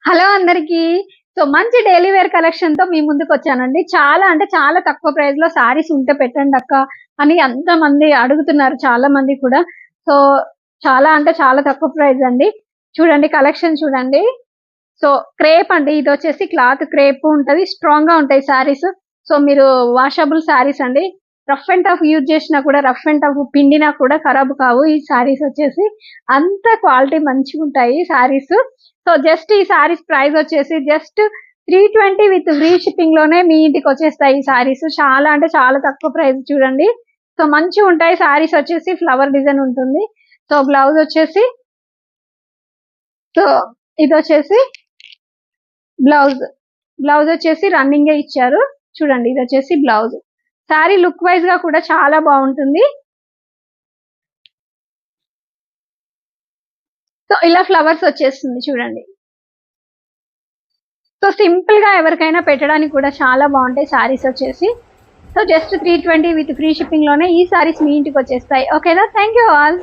Hello అందరికి. So మంచి daily wear collection తో మీ ముందుకు వచ్చానండి. చాలా అంటే చాలా తక్కువ ప్రైస్ లో సారీస్ ఉంటే పెట్టండి అక్క అని అంత మంది అడుగుతున్నారు, చాలా మంది కూడా. సో చాలా అంటే చాలా తక్కువ ప్రైస్ అండి. చూడండి కలెక్షన్ చూడండి. సో క్రేప్ అండి, ఇది వచ్చేసి క్లాత్ క్రేప్ ఉంటది, స్ట్రాంగ్ గా ఉంటాయి సారీస్. సో మీరు వాషబుల్ సారీస్ అండి. రఫ్ అండ్ టఫ్ యూజ్ చేసినా కూడా, రఫ్ అండ్ టఫ్ పిండినా కూడా ఖరాబ్ కావు ఈ సారీస్ వచ్చేసి. అంత క్వాలిటీ మంచిగా ఉంటాయి సారీస్. సో జస్ట్ ఈ సారీస్ ప్రైస్ వచ్చేసి జస్ట్ 320 విత్ ఫ్రీ షిప్పింగ్ లోనే మీ ఇంటికి వచ్చేస్తాయి ఈ సారీస్. చాలా అంటే చాలా తక్కువ ప్రైస్ చూడండి. సో మంచిగా ఉంటాయి సారీస్ వచ్చేసి, ఫ్లవర్ డిజైన్ ఉంటుంది. సో బ్లౌజ్ వచ్చేసి, సో ఇది వచ్చేసి బ్లౌజ్. బ్లౌజ్ వచ్చేసి రన్నింగ్ ఇచ్చారు. చూడండి ఇది వచ్చేసి బ్లౌజ్. సారీ లుక్ వైజ్ గా కూడా చాలా బాగుంటుంది. సో ఇలా ఫ్లవర్స్ వచ్చేస్తుంది చూడండి. సో సింపుల్ గా ఎవరికైనా పెట్టడానికి కూడా చాలా బాగుంటాయి సారీస్ వచ్చేసి. So just 320 with free shipping లోనే ఈ సారీస్ మీ ఇంటికి వచ్చేస్తాయి. ఓకేనా? Thank you all.